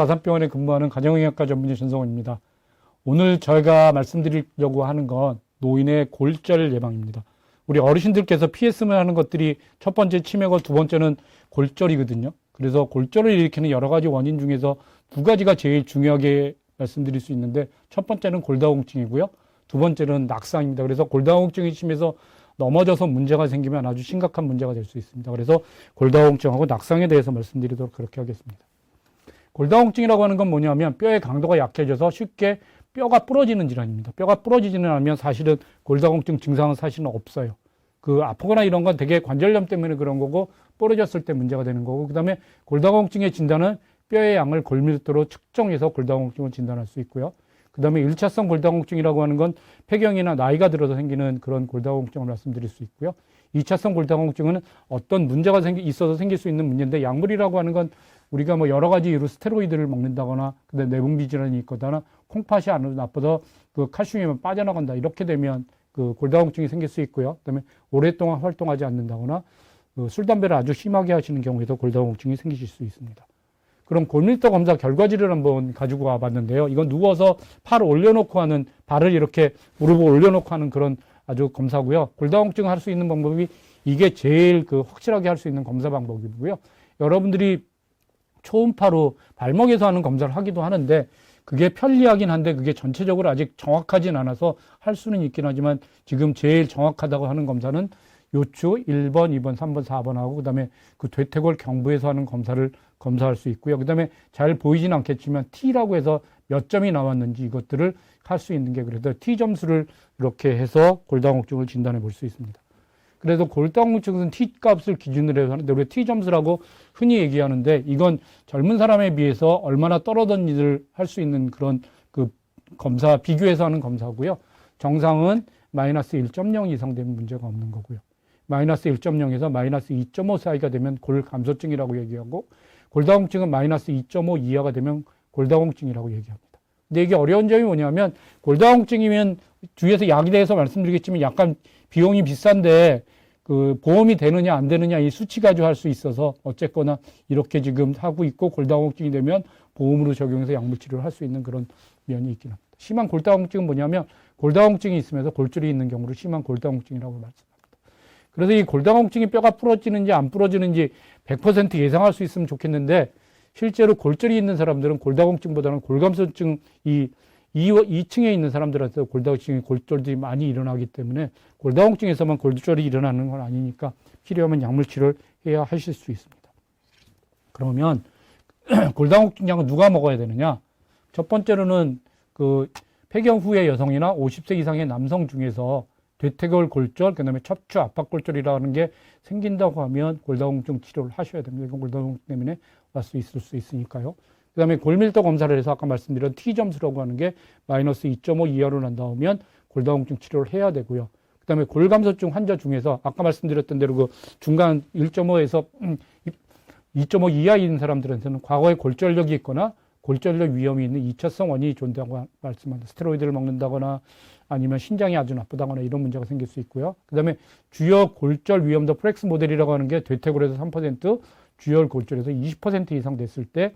아산병원에 근무하는 가정의학과 전문의 전성원입니다. 오늘 저희가 말씀드리려고 하는 건 노인의 골절 예방입니다. 우리 어르신들께서 피했으면 하는 것들이 첫 번째 치매고 두 번째는 골절이거든요. 그래서 골절을 일으키는 여러 가지 원인 중에서 두 가지가 제일 중요하게 말씀드릴 수 있는데, 첫 번째는 골다공증이고요. 두 번째는 낙상입니다. 그래서 골다공증이 심해서 넘어져서 문제가 생기면 아주 심각한 문제가 될 수 있습니다. 그래서 골다공증하고 낙상에 대해서 말씀드리도록 그렇게 하겠습니다. 골다공증이라고 하는 건 뭐냐면 뼈의 강도가 약해져서 쉽게 뼈가 부러지는 질환입니다. 뼈가 부러지지는 않으면 사실은 골다공증 증상은 사실은 없어요. 아프거나 이런 건 되게 관절염 때문에 그런 거고, 부러졌을 때 문제가 되는 거고, 그 다음에 골다공증의 진단은 뼈의 양을 골밀도로 측정해서 골다공증을 진단할 수 있고요. 그 다음에 1차성 골다공증이라고 하는 건 폐경이나 나이가 들어서 생기는 그런 골다공증을 말씀드릴 수 있고요. 2차성 골다공증은 어떤 문제가 있어서 생길 수 있는 문제인데, 약물이라고 하는 건 우리가 뭐 여러 가지 이유로 스테로이드를 먹는다거나, 근데 내분비 질환이 있거나, 콩팥이 안 나빠서 그 칼슘이 빠져나간다, 이렇게 되면 그 골다공증이 생길 수 있고요. 그다음에 오랫동안 활동하지 않는다거나, 술, 담배를 아주 심하게 하시는 경우에도 골다공증이 생기실 수 있습니다. 그럼 골밀도 검사 결과지를 한번 가지고 와봤는데요. 이건 누워서 팔을 올려놓고 하는, 발을 이렇게 무릎을 올려놓고 하는 그런 아주 검사고요. 골다공증 할 수 있는 방법이 이게 제일 확실하게 할 수 있는 검사 방법이고요. 여러분들이 초음파로 발목에서 하는 검사를 하기도 하는데, 그게 편리하긴 한데 그게 전체적으로 아직 정확하진 않아서 할 수는 있긴 하지만, 지금 제일 정확하다고 하는 검사는 요추 1번, 2번, 3번, 4번 하고, 그 다음에 대퇴골 경부에서 하는 검사를 검사할 수 있고요. 그 다음에 잘 보이진 않겠지만 T라고 해서 몇 점이 나왔는지 이것들을 할 수 있는 게, 그래서 T 점수를 이렇게 해서 골다공증을 진단해 볼 수 있습니다. 그래서 골다공증은 T 값을 기준으로 해서 하는데, 우리가 T 점수라고 흔히 얘기하는데, 이건 젊은 사람에 비해서 얼마나 떨어졌는지를 할 수 있는 그런 검사, 비교해서 하는 검사고요. 정상은 마이너스 1.0 이상 되면 문제가 없는 거고요. 마이너스 1.0에서 마이너스 2.5 사이가 되면 골감소증이라고 얘기하고, 골다공증은 마이너스 2.5 이하가 되면 골다공증이라고 얘기합니다. 근데 이게 어려운 점이 뭐냐면, 골다공증이면 뒤에서 약에 대해서 말씀드리겠지만 약간 비용이 비싼데 보험이 되느냐 안 되느냐 이 수치 가지고 할 수 있어서 어쨌거나 이렇게 지금 하고 있고, 골다공증이 되면 보험으로 적용해서 약물 치료를 할 수 있는 그런 면이 있긴 합니다. 심한 골다공증은 뭐냐면, 골다공증이 있으면서 골절이 있는 경우를 심한 골다공증이라고 말씀합니다. 그래서 이 골다공증이 뼈가 부러지는지 안 부러지는지 100% 예상할 수 있으면 좋겠는데, 실제로 골절이 있는 사람들은 골다공증보다는 골감소증, 2층에 있는 사람들한테 골절들이 많이 일어나기 때문에, 골다공증에서만 골절이 일어나는 건 아니니까 필요하면 약물 치료를 해야 하실 수 있습니다. 그러면 골다공증 약은 누가 먹어야 되느냐? 첫 번째로는 폐경 후의 여성이나 50세 이상의 남성 중에서 대퇴골 골절, 그 다음에 척추 압박골절이라는 게 생긴다고 하면 골다공증 치료를 하셔야 됩니다. 이건 골다공증 때문에 있을 수 있으니까요. 그 다음에 골밀도 검사를 해서 아까 말씀드린 T 점수라고 하는 게 마이너스 2.5 이하로 난다면 골다공증 치료를 해야 되고요. 그 다음에 골감소증 환자 중에서 아까 말씀드렸던 대로 중간 1.5에서 2.5 이하인 사람들한테는 과거에 골절력이 있거나 골절력 위험이 있는 2차성 원인이 존재하고 말씀합니다. 스테로이드를 먹는다거나 아니면 신장이 아주 나쁘다거나 이런 문제가 생길 수 있고요. 그 다음에 주요 골절 위험도 프렉스 모델이라고 하는 게 대퇴골에서 3%, 주요 골절에서 20% 이상 됐을 때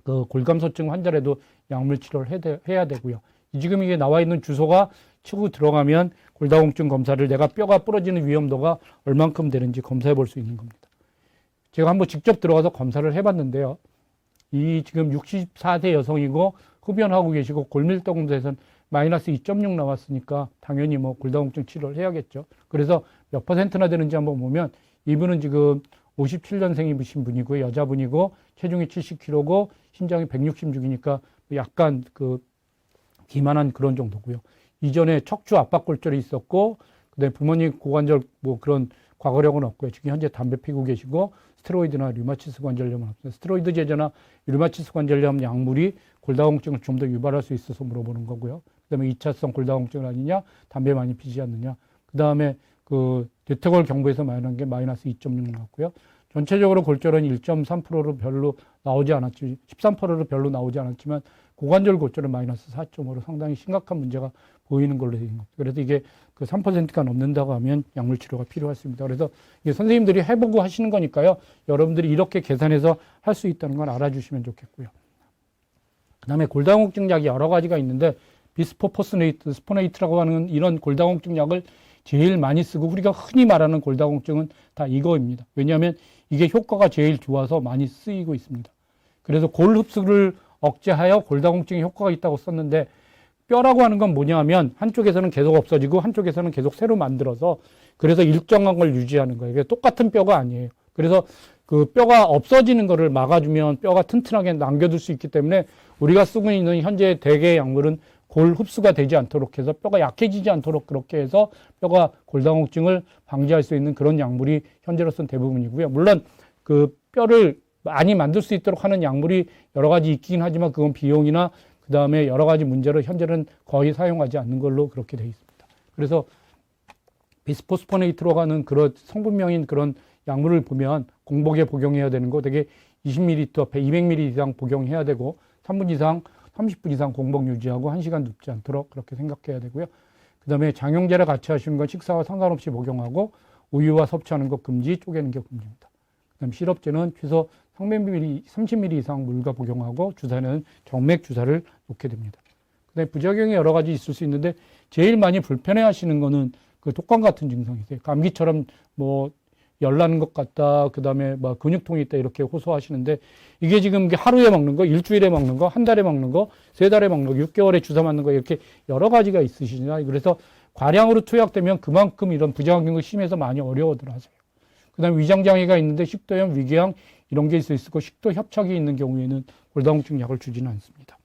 골감소증 환자라도 약물 치료를 해야 되고요. 지금 이게 나와 있는 주소가 치고 들어가면 골다공증 검사를 내가 뼈가 부러지는 위험도가 얼만큼 되는지 검사해 볼 수 있는 겁니다. 제가 한번 직접 들어가서 검사를 해봤는데요. 이 지금 64세 여성이고 흡연하고 계시고 골밀도 검사에서는 마이너스 2.6 나왔으니까 당연히 골다공증 치료를 해야겠죠. 그래서 몇 퍼센트나 되는지 한번 보면, 이분은 지금 57년생이신 분이고 여자분이고 체중이 70kg고 신장이 166이니까 약간 비만한 그런 정도고요. 이전에 척추 압박골절이 있었고, 그다음에 부모님 고관절 그런 과거력은 없고요. 지금 현재 담배 피고 계시고, 스테로이드나 류마티스 관절염은 없어요. 스테로이드 제제나 류마티스 관절염 약물이 골다공증을 좀 더 유발할 수 있어서 물어보는 거고요. 그다음에 2차성 골다공증은 아니냐, 담배 많이 피지 않느냐. 그다음에 대퇴골 경부에서 말하는 게 마이너스 2.6 나왔고요. 전체적으로 골절은 1.3%로 별로 나오지 않았지, 13%로 별로 나오지 않았지만, 고관절 골절은 마이너스 4.5로 상당히 심각한 문제가 보이는 걸로 되는 겁니다. 그래서 이게 3%가 넘는다고 하면 약물 치료가 필요할 수 있습니다. 그래서 이게 선생님들이 해보고 하시는 거니까요. 여러분들이 이렇게 계산해서 할 수 있다는 걸 알아주시면 좋겠고요. 그다음에 골다공증 약이 여러 가지가 있는데 비스포포스네이트, 스포네이트라고 하는 이런 골다공증 약을 제일 많이 쓰고 우리가 흔히 말하는 골다공증은 다 이거입니다. 왜냐하면 이게 효과가 제일 좋아서 많이 쓰이고 있습니다. 그래서 골 흡수를 억제하여 골다공증에 효과가 있다고 썼는데 뼈라고 하는 건 뭐냐 하면 한쪽에서는 계속 없어지고 한쪽에서는 계속 새로 만들어서 그래서 일정한 걸 유지하는 거예요. 이게 똑같은 뼈가 아니에요. 그래서 그 뼈가 없어지는 거를 막아주면 뼈가 튼튼하게 남겨둘 수 있기 때문에 우리가 쓰고 있는 현재 대개의 약물은 골 흡수가 되지 않도록 해서 뼈가 약해지지 않도록 그렇게 해서 뼈가 골다공증을 방지할 수 있는 그런 약물이 현재로서는 대부분이고요. 물론 그 뼈를 많이 만들 수 있도록 하는 약물이 여러 가지 있긴 하지만 그건 비용이나 그 다음에 여러 가지 문제로 현재는 거의 사용하지 않는 걸로 그렇게 되어 있습니다. 그래서 비스포스포네이트로 가는 그런 성분명인 그런 약물을 보면 공복에 복용해야 되는 거 되게 20ml, 200ml 이상 복용해야 되고 3분 이상, 30분 이상 공복 유지하고 1시간 눕지 않도록 그렇게 생각해야 되고요. 그 다음에 장용제를 같이 하시는 건 식사와 상관없이 복용하고 우유와 섭취하는 것 금지, 쪼개는 게 금지입니다. 그 다음에 시럽제는 최소 30ml 이상 물과 복용하고 주사는 정맥 주사를 놓게 됩니다. 그 다음에 부작용이 여러 가지 있을 수 있는데 제일 많이 불편해 하시는 거는 그 독감 같은 증상이세요. 감기처럼 뭐 열나는 것 같다, 그 다음에 뭐 근육통이 있다 이렇게 호소하시는데 이게 지금 하루에 먹는 거, 일주일에 먹는 거, 한 달에 먹는 거, 세 달에 먹는 거, 6개월에 주사 맞는 거 이렇게 여러 가지가 있으시잖아요. 그래서 과량으로 투약되면 그만큼 이런 부작용이 심해서 많이 어려워들 하세요. 그 다음에 위장장애가 있는데 식도염, 위궤양 이런 게 있을 수 있고 식도 협착이 있는 경우에는 골다공증 약을 주지는 않습니다.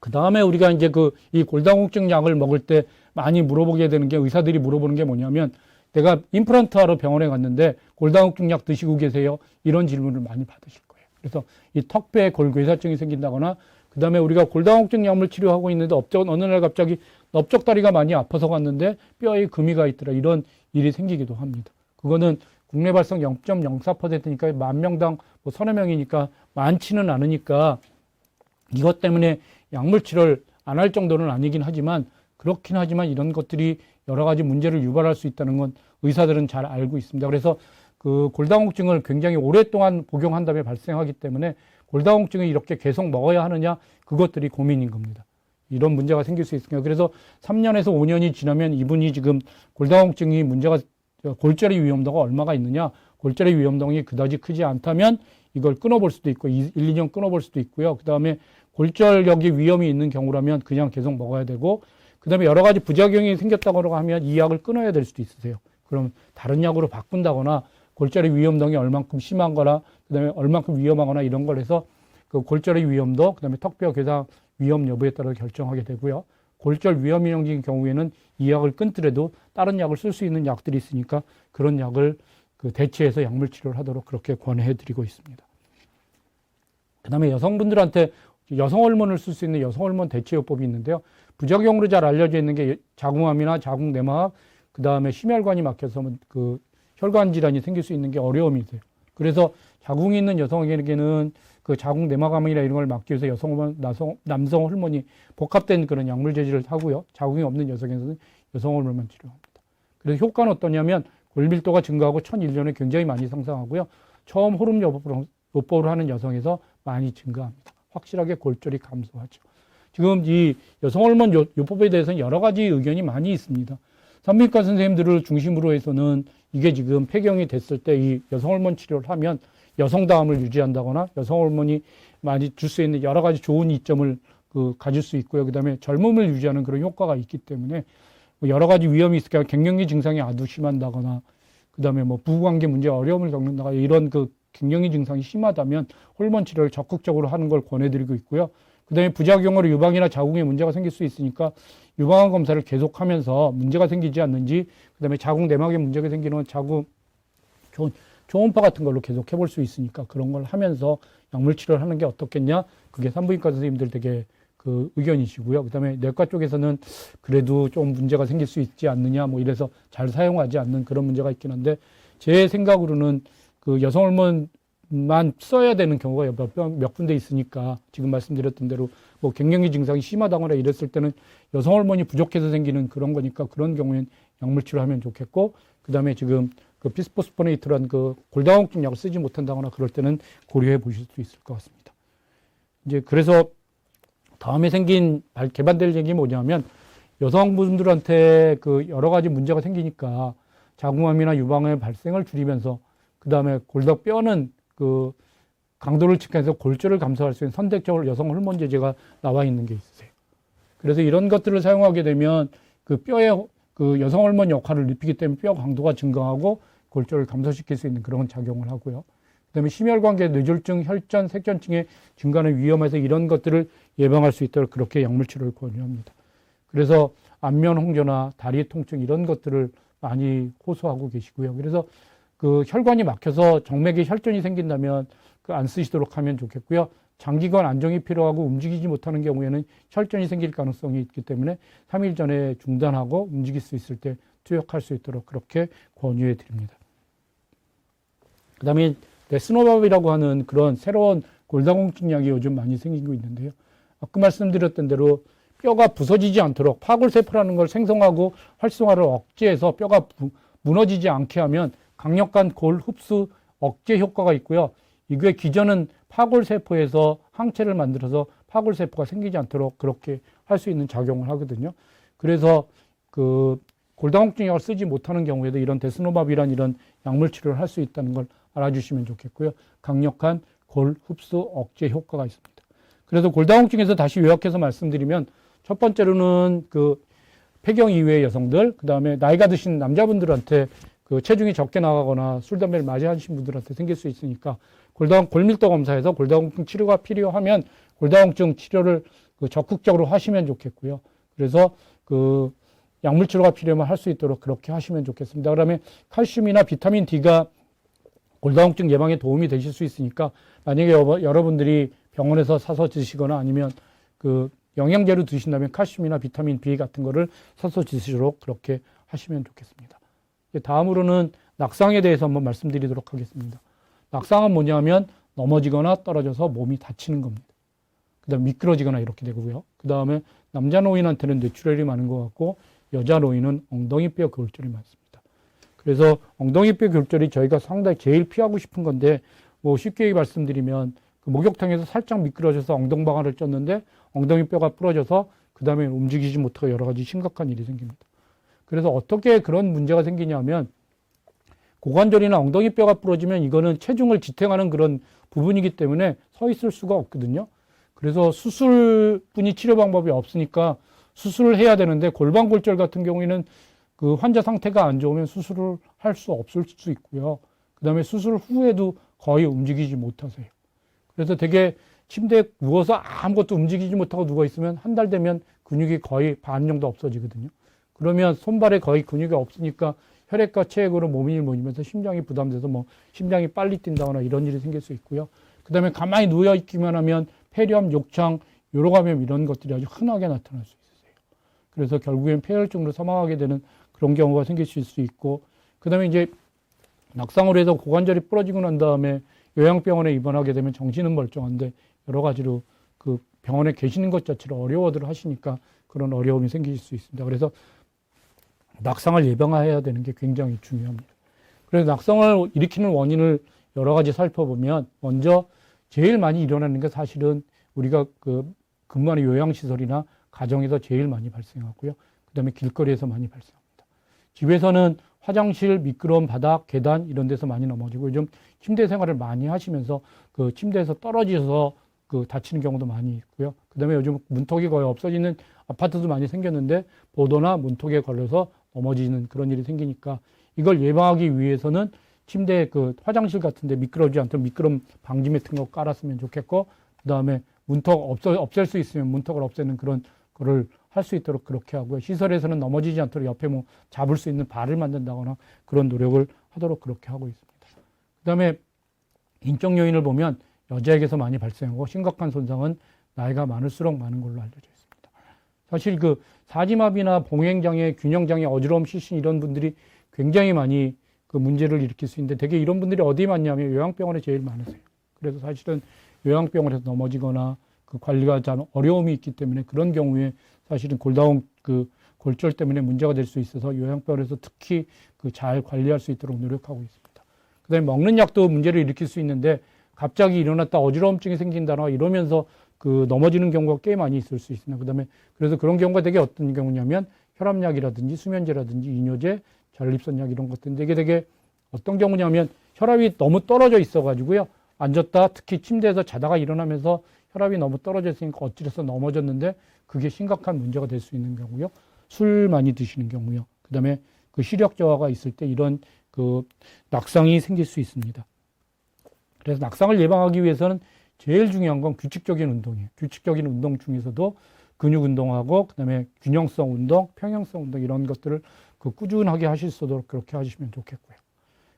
그 다음에 우리가 이제 이 골다공증 약을 먹을 때 많이 물어보게 되는 게 의사들이 물어보는 게 뭐냐면 내가 임플란트 하러 병원에 갔는데 골다공증 약 드시고 계세요? 이런 질문을 많이 받으실 거예요. 그래서 이 턱뼈에 골괴사증이 생긴다거나 그 다음에 우리가 골다공증 약물 치료하고 있는데 어느 날 갑자기 넓적다리가 많이 아파서 갔는데 뼈에 금이가 있더라. 이런 일이 생기기도 합니다. 그거는 국내 발생 0.04%니까 10,000명당 뭐 서너 명이니까 많지는 않으니까 이것 때문에 약물 치료를 안 할 정도는 아니긴 하지만 그렇긴 하지만 이런 것들이 여러 가지 문제를 유발할 수 있다는 건 의사들은 잘 알고 있습니다. 그래서 그 골다공증을 굉장히 오랫동안 복용한 다음에 발생하기 때문에 골다공증을 이렇게 계속 먹어야 하느냐 그것들이 고민인 겁니다. 이런 문제가 생길 수 있으니까 그래서 3년에서 5년이 지나면 이분이 지금 골다공증이 문제가 골절의 위험도가 얼마가 있느냐 골절의 위험도가 그다지 크지 않다면 이걸 끊어볼 수도 있고 1, 2년 끊어볼 수도 있고요. 그 다음에 골절력이 위험이 있는 경우라면 그냥 계속 먹어야 되고 그 다음에 여러 가지 부작용이 생겼다고 하면 이 약을 끊어야 될 수도 있으세요. 그럼 다른 약으로 바꾼다거나 골절의 위험도가 얼만큼 심한 거나 그 다음에 얼만큼 위험하거나 이런 걸 해서 그 골절의 위험도 그 다음에 턱뼈 괴상 위험 여부에 따라 결정하게 되고요. 골절 위험인 경우에는 이 약을 끊더라도 다른 약을 쓸 수 있는 약들이 있으니까 그런 약을 대체해서 약물 치료를 하도록 그렇게 권해 드리고 있습니다. 그 다음에 여성분들한테 여성 호르몬을 쓸 수 있는 여성 호르몬 대체요법이 있는데요. 부작용으로 잘 알려져 있는 게 자궁암이나 자궁내막, 그 다음에 심혈관이 막혀서 그 혈관 질환이 생길 수 있는 게 어려움이 있어요. 그래서 자궁이 있는 여성에게는 그 자궁내막암이나 이런 걸 막기 위해서 여성 호르몬, 남성 호르몬이 복합된 그런 약물 제지를 하고요. 자궁이 없는 여성에서는 여성 호르몬만 치료합니다. 그래서 효과는 어떠냐면 골밀도가 증가하고 1001년에 굉장히 많이 상승하고요. 처음 호르몬 요법을 하는 여성에서 많이 증가합니다. 확실하게 골절이 감소하죠. 지금 이 여성 호르몬 요법에 대해서는 여러 가지 의견이 많이 있습니다. 산부인과 선생님들을 중심으로 해서는 이게 지금 폐경이 됐을 때 이 여성 호르몬 치료를 하면 여성다움을 유지한다거나 여성 호르몬이 많이 줄 수 있는 여러 가지 좋은 이점을 가질 수 있고요. 그 다음에 젊음을 유지하는 그런 효과가 있기 때문에 여러 가지 위험이 있으니까 갱년기 증상이 아주 심한다거나 그 다음에 뭐 부부관계 문제 어려움을 겪는다거나 이런 갱년기 증상이 심하다면 호르몬 치료를 적극적으로 하는 걸 권해드리고 있고요. 그 다음에 부작용으로 유방이나 자궁에 문제가 생길 수 있으니까 유방암 검사를 계속하면서 문제가 생기지 않는지 그 다음에 자궁 내막에 문제가 생기는 자궁 초음파 같은 걸로 계속 해볼 수 있으니까 그런 걸 하면서 약물 치료를 하는 게 어떻겠냐. 그게 산부인과 선생님들 되게 의견이시고요. 그 다음에 내과 쪽에서는 그래도 좀 문제가 생길 수 있지 않느냐 뭐 이래서 잘 사용하지 않는 그런 문제가 있긴 한데 제 생각으로는 여성 호르몬만 써야 되는 경우가 몇 군데 있으니까 지금 말씀드렸던 대로 뭐 갱년기 증상이 심하다거나 이랬을 때는 여성 호르몬이 부족해서 생기는 그런 거니까 그런 경우엔 약물 치료하면 좋겠고 그 다음에 지금 비스포스포네이트란 골다공증 약을 쓰지 못한다거나 그럴 때는 고려해 보실 수 있을 것 같습니다. 이제 그래서 다음에 개발될 얘기 뭐냐면 여성분들한테 그 여러 가지 문제가 생기니까 자궁암이나 유방암의 발생을 줄이면서 그 다음에 뼈는 그 강도를 측정해서 골절을 감소할 수 있는 선택적으로 여성 호르몬 제제가 나와 있는 게 있으세요. 그래서 이런 것들을 사용하게 되면 그 뼈의 그 여성 호르몬 역할을 높이기 때문에 뼈 강도가 증가하고 골절을 감소시킬 수 있는 그런 작용을 하고요. 그다음에 심혈관계 뇌졸중, 혈전, 색전증의 증가는 위험해서 이런 것들을 예방할 수 있도록 그렇게 약물 치료를 권유합니다. 그래서 안면 홍조나 다리 통증 이런 것들을 많이 호소하고 계시고요. 그래서 그 혈관이 막혀서 정맥에 혈전이 생긴다면 그 안 쓰시도록 하면 좋겠고요. 장기간 안정이 필요하고 움직이지 못하는 경우에는 혈전이 생길 가능성이 있기 때문에 3일 전에 중단하고 움직일 수 있을 때 투약할 수 있도록 그렇게 권유해 드립니다. 그 다음에 데스노밥이라고 하는 그런 새로운 골다공증 약이 요즘 많이 생기고 있는데요. 아까 말씀드렸던 대로 뼈가 부서지지 않도록 파골세포라는 걸 생성하고 활성화를 억제해서 뼈가 무너지지 않게 하면 강력한 골 흡수 억제 효과가 있고요. 이게 기존은 파골세포에서 항체를 만들어서 파골세포가 생기지 않도록 그렇게 할 수 있는 작용을 하거든요. 그래서 그 골다공증 약을 쓰지 못하는 경우에도 이런 데스노밥이란 이런 약물 치료를 할 수 있다는 걸 알아주시면 좋겠고요. 강력한 골 흡수 억제 효과가 있습니다. 그래서 골다공증에서 다시 요약해서 말씀드리면 첫 번째로는 그 폐경 이후의 여성들, 그 다음에 나이가 드신 남자분들한테 그 체중이 적게 나가거나 술, 담배를 많이 하신 분들한테 생길 수 있으니까 골밀도 검사에서 골다공증 치료가 필요하면 골다공증 치료를 그 적극적으로 하시면 좋겠고요. 그래서 그 약물 치료가 필요하면 할 수 있도록 그렇게 하시면 좋겠습니다. 그다음에 칼슘이나 비타민 D가 골다공증 예방에 도움이 되실 수 있으니까 만약에 여러분들이 병원에서 사서 드시거나 아니면 그 영양제로 드신다면 칼슘이나 비타민 B 같은 거를 사서 드시도록 그렇게 하시면 좋겠습니다. 다음으로는 낙상에 대해서 한번 말씀드리도록 하겠습니다. 낙상은 뭐냐면 넘어지거나 떨어져서 몸이 다치는 겁니다. 그 다음에 미끄러지거나 이렇게 되고요. 그 다음에 남자 노인한테는 뇌출혈이 많은 것 같고 여자 노인은 엉덩이뼈 골절이 많습니다. 그래서 엉덩이뼈 골절이 저희가 상당히 제일 피하고 싶은 건데 뭐 쉽게 말씀드리면 그 목욕탕에서 살짝 미끄러져서 엉덩방아를 쪘는데 엉덩이뼈가 부러져서 그 다음에 움직이지 못하고 여러 가지 심각한 일이 생깁니다. 그래서 어떻게 그런 문제가 생기냐면 고관절이나 엉덩이뼈가 부러지면 이거는 체중을 지탱하는 그런 부분이기 때문에 서 있을 수가 없거든요. 그래서 수술뿐이 치료 방법이 없으니까 수술을 해야 되는데 골반골절 같은 경우에는 그 환자 상태가 안 좋으면 수술을 할 수 없을 수 있고요. 그 다음에 수술 후에도 거의 움직이지 못하세요. 그래서 되게 침대에 누워서 아무것도 움직이지 못하고 누워있으면 한 달 되면 근육이 거의 반 정도 없어지거든요. 그러면 손발에 거의 근육이 없으니까 혈액과 체액으로 몸이 모이면서 심장이 부담돼서 뭐 심장이 빨리 뛴다거나 이런 일이 생길 수 있고요. 그 다음에 가만히 누워있기만 하면 폐렴, 욕창, 요로감염 이런 것들이 아주 흔하게 나타날 수 있으세요. 그래서 결국엔 폐혈증으로 사망하게 되는 그런 경우가 생길 수 있고, 그 다음에 이제 낙상으로 해서 고관절이 부러지고 난 다음에 요양병원에 입원하게 되면 정신은 멀쩡한데 여러 가지로 그 병원에 계시는 것 자체를 어려워들 하시니까 그런 어려움이 생길 수 있습니다. 그래서 낙상을 예방해야 되는 게 굉장히 중요합니다. 그래서 낙상을 일으키는 원인을 여러 가지 살펴보면 먼저 제일 많이 일어나는 게 사실은 우리가 그 근무하는 요양시설이나 가정에서 제일 많이 발생하고요. 그 다음에 길거리에서 많이 발생합니다. 집에서는 화장실, 미끄러운 바닥, 계단 이런 데서 많이 넘어지고 요즘 침대 생활을 많이 하시면서 그 침대에서 떨어져서 그 다치는 경우도 많이 있고요. 그 다음에 요즘 문턱이 거의 없어지는 아파트도 많이 생겼는데 보도나 문턱에 걸려서 넘어지는 그런 일이 생기니까 이걸 예방하기 위해서는 침대 그 화장실 같은데 미끄러지지 않도록 미끄럼 방지 매트 같은 거 깔았으면 좋겠고, 그 다음에 문턱 없앨 수 있으면 문턱을 없애는 그런 거를 할 수 있도록 그렇게 하고요. 시설에서는 넘어지지 않도록 옆에 뭐 잡을 수 있는 발을 만든다거나 그런 노력을 하도록 그렇게 하고 있습니다. 그 다음에 인적 요인을 보면 여자에게서 많이 발생하고 심각한 손상은 나이가 많을수록 많은 걸로 알려져 있습니다. 사실 그 사지마비나 봉행장애, 균형장애, 어지러움, 실신 이런 분들이 굉장히 많이 그 문제를 일으킬 수 있는데 되게 이런 분들이 어디에 많냐면 요양병원에 제일 많으세요. 그래서 사실은 요양병원에서 넘어지거나 그 관리가 잘 어려움이 있기 때문에 그런 경우에 사실은 골절 때문에 문제가 될 수 있어서 요양병원에서 특히 그 잘 관리할 수 있도록 노력하고 있습니다. 그 다음에 먹는 약도 문제를 일으킬 수 있는데 갑자기 일어났다 어지러움증이 생긴다거나 이러면서 그 넘어지는 경우가 꽤 많이 있을 수 있습니다. 그다음에 그래서 그런 경우가 되게 어떤 경우냐면 혈압약이라든지 수면제라든지 이뇨제, 전립선약 이런 것들인데 이게 되게 어떤 경우냐면 혈압이 너무 떨어져 있어가지고요. 앉았다 특히 침대에서 자다가 일어나면서 혈압이 너무 떨어져 있으니까 어찌해서 넘어졌는데 그게 심각한 문제가 될 수 있는 경우요. 술 많이 드시는 경우요. 그다음에 그 시력 저하가 있을 때 이런 그 낙상이 생길 수 있습니다. 그래서 낙상을 예방하기 위해서는 제일 중요한 건 규칙적인 운동이에요. 규칙적인 운동 중에서도 근육 운동하고 그다음에 균형성 운동, 평형성 운동 이런 것들을 그 꾸준하게 하실 수 있도록 그렇게 하시면 좋겠고요.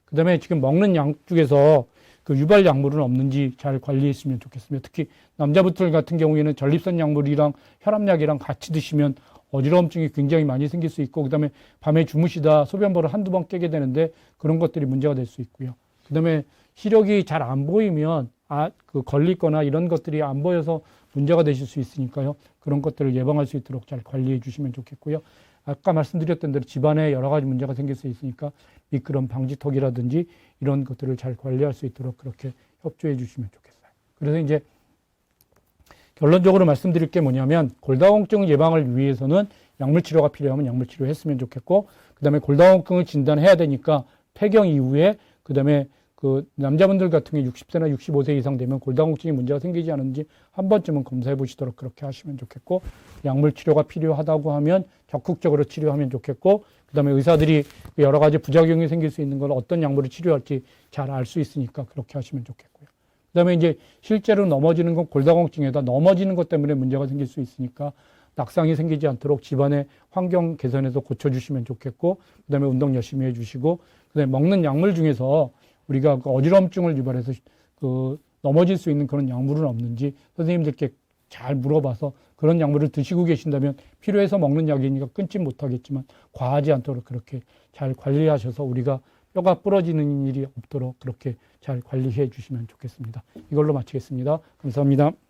그다음에 지금 먹는 약 중에서 그 유발 약물은 없는지 잘 관리했으면 좋겠습니다. 특히 남자분들 같은 경우에는 전립선 약물이랑 혈압약이랑 같이 드시면 어지러움증이 굉장히 많이 생길 수 있고 그다음에 밤에 주무시다 소변보를 한두 번 깨게 되는데 그런 것들이 문제가 될 수 있고요. 그다음에 시력이 잘 안 보이면 그 걸리거나 이런 것들이 안 보여서 문제가 되실 수 있으니까요. 그런 것들을 예방할 수 있도록 잘 관리해 주시면 좋겠고요. 아까 말씀드렸던 대로 집안에 여러 가지 문제가 생길 수 있으니까 미끄럼 방지턱이라든지 이런 것들을 잘 관리할 수 있도록 그렇게 협조해 주시면 좋겠어요. 그래서 이제 결론적으로 말씀드릴 게 뭐냐면 골다공증 예방을 위해서는 약물 치료가 필요하면 약물 치료했으면 좋겠고 그다음에 골다공증을 진단해야 되니까 폐경 이후에 그다음에 그 남자분들 같은 경우 60세나 65세 이상 되면 골다공증이 문제가 생기지 않은지 한 번쯤은 검사해 보시도록 그렇게 하시면 좋겠고 약물 치료가 필요하다고 하면 적극적으로 치료하면 좋겠고 그다음에 의사들이 여러 가지 부작용이 생길 수 있는 걸 어떤 약물을 치료할지 잘 알 수 있으니까 그렇게 하시면 좋겠고요. 그다음에 이제 실제로 넘어지는 건 골다공증에다 넘어지는 것 때문에 문제가 생길 수 있으니까 낙상이 생기지 않도록 집안의 환경 개선해서 고쳐주시면 좋겠고 그다음에 운동 열심히 해주시고 그다음에 먹는 약물 중에서 우리가 그 어지러움증을 유발해서 그 넘어질 수 있는 그런 약물은 없는지 선생님들께 잘 물어봐서 그런 약물을 드시고 계신다면 필요해서 먹는 약이니까 끊지 못하겠지만 과하지 않도록 그렇게 잘 관리하셔서 우리가 뼈가 부러지는 일이 없도록 그렇게 잘 관리해 주시면 좋겠습니다. 이걸로 마치겠습니다. 감사합니다.